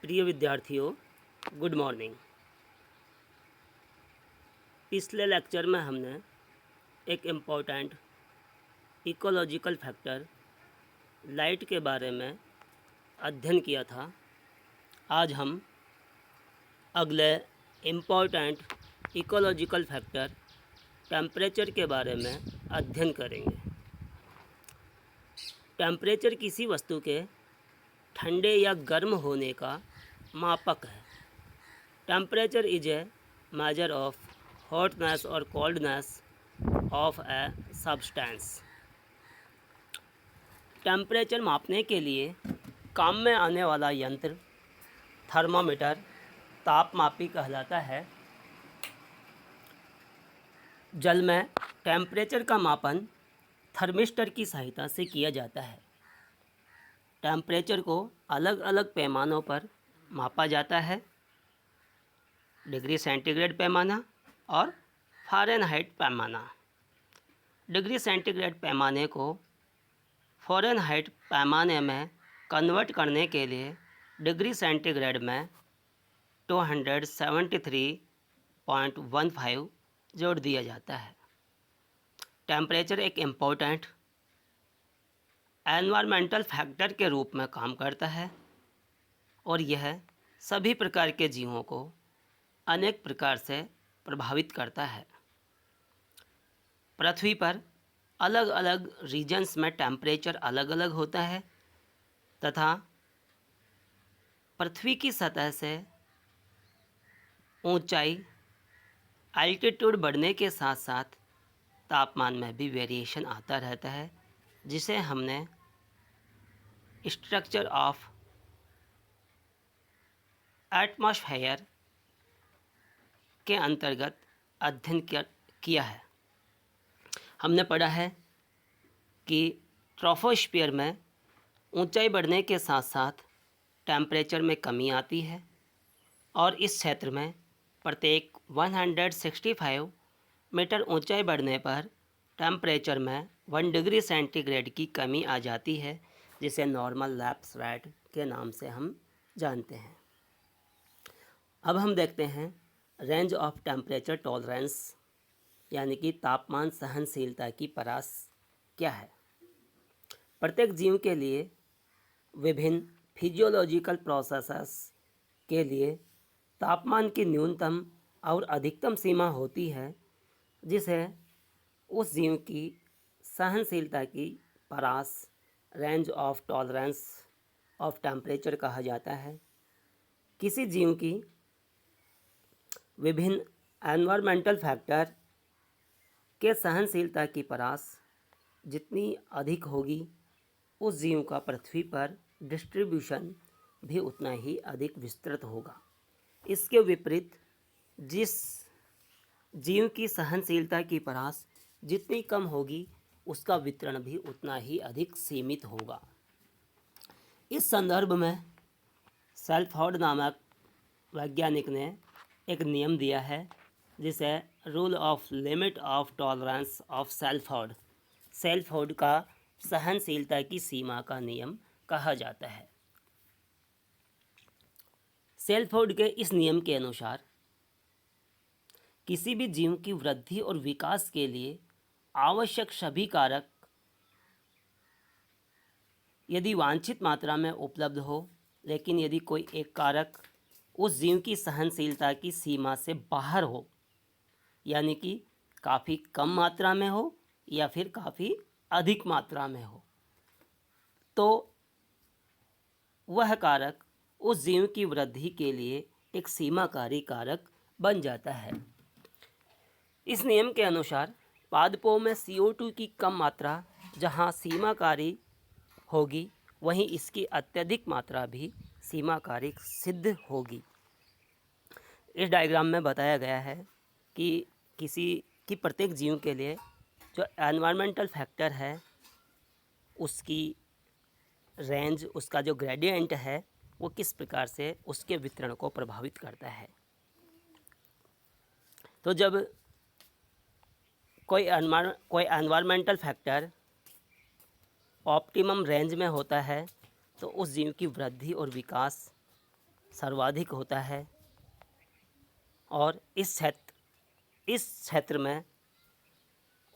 प्रिय विद्यार्थियों, good morning. पिछले लेक्चर में हमने एक इम्पोर्टेंट इकोलॉजिकल फैक्टर लाइट के बारे में अध्ययन किया था। आज हम अगले इम्पोर्टेंट इकोलॉजिकल फैक्टर टेम्परेचर के बारे में अध्ययन करेंगे। टेम्परेचर किसी वस्तु के ठंडे या गर्म होने का मापक है। Temperature is a measure of hotness और coldness of a substance. Temperature मापने के लिए काम में आने वाला यंत्र थर्मामीटर तापमापी कहलाता है। जल में टेम्परेचर का मापन थर्मिस्टर की सहायता से किया जाता है। टेम्परेचर को अलग अलग पैमानों पर मापा जाता है। डिग्री सेंटीग्रेड पैमाना और फ़ारेनहाइट पैमाना। डिग्री सेंटीग्रेड पैमाने को फ़ारेनहाइट पैमाने में कन्वर्ट करने के लिए डिग्री सेंटीग्रेड में 273.15 जोड़ दिया जाता है। टेम्परेचर एक इम्पोर्टेंट एनवायरमेंटल फैक्टर के रूप में काम करता है और यह सभी प्रकार के जीवों को अनेक प्रकार से प्रभावित करता है। पृथ्वी पर अलग अलग रीजन्स में टेम्परेचर अलग अलग होता है तथा पृथ्वी की सतह से ऊंचाई एल्टीट्यूड बढ़ने के साथ साथ तापमान में भी वेरिएशन आता रहता है, जिसे हमने स्ट्रक्चर ऑफ एटमॉस्फेयर के अंतर्गत अध्ययन किया है। हमने पढ़ा है कि ट्रोपोस्फीयर में ऊंचाई बढ़ने के साथ साथ टेम्परेचर में कमी आती है और इस क्षेत्र में प्रत्येक 165 मीटर ऊंचाई बढ़ने पर टेम्परेचर में 1 डिग्री सेंटीग्रेड की कमी आ जाती है, जिसे नॉर्मल लैप्स रेट के नाम से हम जानते हैं। अब हम देखते हैं रेंज ऑफ टेम्परेचर टॉलरेंस, यानी कि तापमान सहनशीलता की परास क्या है। प्रत्येक जीव के लिए विभिन्न फिजियोलॉजिकल प्रोसेसेस के लिए तापमान की न्यूनतम और अधिकतम सीमा होती है, जिसे उस जीव की सहनशीलता की परास range of tolerance of temperature कहा जाता है। किसी जीव की विभिन्न एनवायरमेंटल फैक्टर के सहनशीलता की परास जितनी अधिक होगी, उस जीव का पृथ्वी पर डिस्ट्रीब्यूशन भी उतना ही अधिक विस्तृत होगा। इसके विपरीत जिस जीव की सहनशीलता की परास जितनी कम होगी, उसका वितरण भी उतना ही अधिक सीमित होगा। इस संदर्भ में सेल्फोर्ड नामक वैज्ञानिक ने एक नियम दिया है, जिसे rule of limit of tolerance of Shelford का सहनशीलता की सीमा का नियम कहा जाता है। सेल्फोर्ड के इस नियम के अनुसार किसी भी जीव की वृद्धि और विकास के लिए आवश्यक सभी कारक यदि वांछित मात्रा में उपलब्ध हो, लेकिन यदि कोई एक कारक उस जीव की सहनशीलता की सीमा से बाहर हो, यानी कि काफ़ी कम मात्रा में हो या फिर काफ़ी अधिक मात्रा में हो, तो वह कारक उस जीव की वृद्धि के लिए एक सीमाकारी कारक बन जाता है। इस नियम के अनुसार पादपों में CO2 की कम मात्रा जहाँ सीमाकारी होगी, वहीं इसकी अत्यधिक मात्रा भी सीमाकारी सिद्ध होगी। इस डायग्राम में बताया गया है कि प्रत्येक जीव के लिए जो एनवायरमेंटल फैक्टर है, उसकी रेंज, उसका जो ग्रेडियंट है, वो किस प्रकार से उसके वितरण को प्रभावित करता है। तो जब कोई एनवायरमेंटल फैक्टर ऑप्टिमम रेंज में होता है, तो उस जीव की वृद्धि और विकास सर्वाधिक होता है और इस क्षेत्र में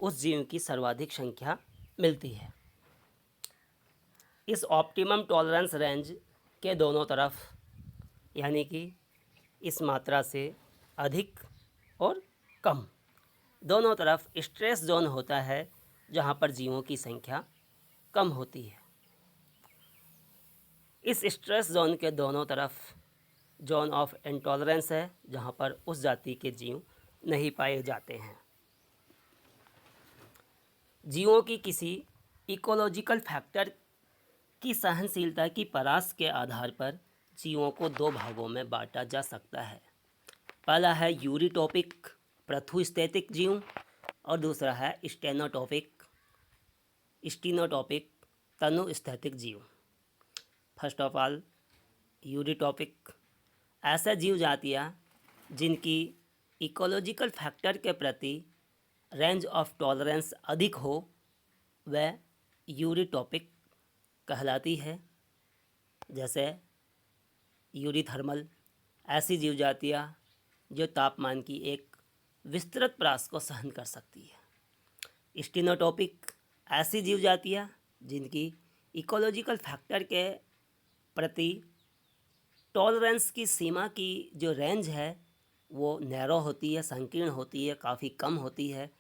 उस जीव की सर्वाधिक संख्या मिलती है। इस ऑप्टिमम टॉलरेंस रेंज के दोनों तरफ, यानी कि इस मात्रा से अधिक और कम, दोनों तरफ स्ट्रेस जोन होता है जहाँ पर जीवों की संख्या कम होती है। इस स्ट्रेस जोन के दोनों तरफ जोन ऑफ इंटॉलरेंस है जहाँ पर उस जाति के जीव नहीं पाए जाते हैं। जीवों की किसी इकोलॉजिकल फैक्टर की सहनशीलता की परास के आधार पर जीवों को दो भागों में बांटा जा सकता है। पहला है यूरिटॉपिक पृथुस्थैतिक जीव और दूसरा है स्टेनोटॉपिक तनुस्थैतिक जीव। फर्स्ट ऑफ ऑल, यूरिटॉपिक ऐसे जीव जातियाँ जिनकी इकोलॉजिकल फैक्टर के प्रति रेंज ऑफ टॉलरेंस अधिक हो वह यूरिटॉपिक कहलाती है। जैसे यूरिथर्मल, ऐसी जीव जातियाँ जो तापमान की एक विस्तृत परास को सहन कर सकती है। स्टेनोटॉपिक ऐसी जीव जातियाँ जिनकी इकोलॉजिकल फैक्टर के प्रति टॉलरेंस की सीमा की जो रेंज है वो नैरो होती है, संकीर्ण होती है, काफ़ी कम होती है।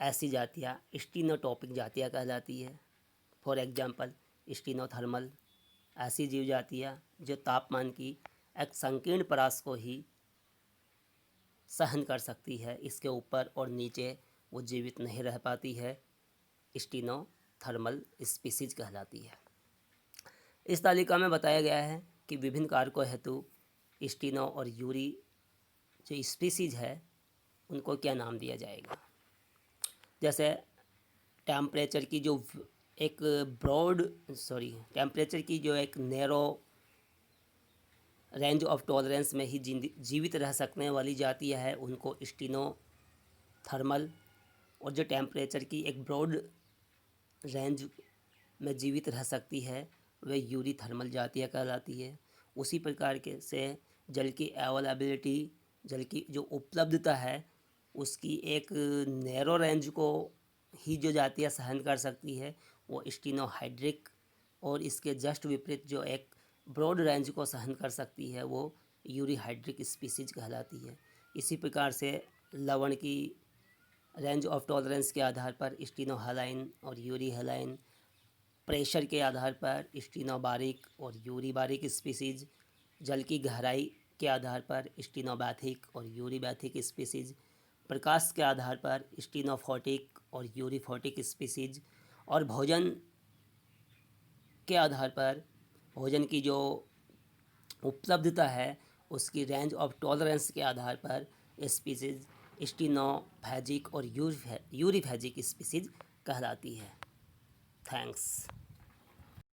ऐसी जातियाँ स्टेनोटॉपिक जातियाँ कहलाती है। फॉर एग्जांपल स्टेनोथर्मल, ऐसी जीव जातियाँ जो तापमान की एक संकीर्ण परास को ही सहन कर सकती है, इसके ऊपर और नीचे वो जीवित नहीं रह पाती है, स्टेनोथर्मल स्पीसीज कहलाती है। इस तालिका में बताया गया है कि विभिन्न कारकों हेतु स्टेनो और यूरी जो स्पीसीज है उनको क्या नाम दिया जाएगा। जैसे टेम्परेचर की जो एक नैरो रेंज ऑफ टॉलरेंस में ही जीवित रह सकने वाली जातियाँ है उनको स्टेनोथर्मल, और जो टेम्परेचर की एक ब्रॉड रेंज में जीवित रह सकती है वह यूरिथर्मल जातियाँ कहलाती है। उसी प्रकार के से जल की अवेलेबिलिटी, जल की जो उपलब्धता है उसकी एक नैरो रेंज को ही जो जातियाँ सहन कर सकती है वो स्टेनोहाइड्रिक, और इसके जस्ट विपरीत जो एक ब्रॉड रेंज को सहन कर सकती है वो यूरिहाइड्रिक स्पीसीज कहलाती है। इसी प्रकार से लवण की रेंज ऑफ टॉलरेंस के आधार पर स्टेनोहालाइन और यूरिहालाइन, प्रेशर के आधार पर स्टेनोबारिक और यूरिबारिक स्पीसीज, जल की गहराई के आधार पर स्टेनोबैथिक और यूरिबैथिक स्पीसीज, प्रकाश के आधार पर स्टेनोफोटिक और यूरिफोटिक स्पीसीज, और भोजन के आधार पर भोजन की जो उपलब्धता है उसकी रेंज ऑफ टॉलरेंस के आधार पर स्पीसीज स्टेनोफेजिक और यूरिफेजिक स्पीसीज कहलाती है। थैंक्स।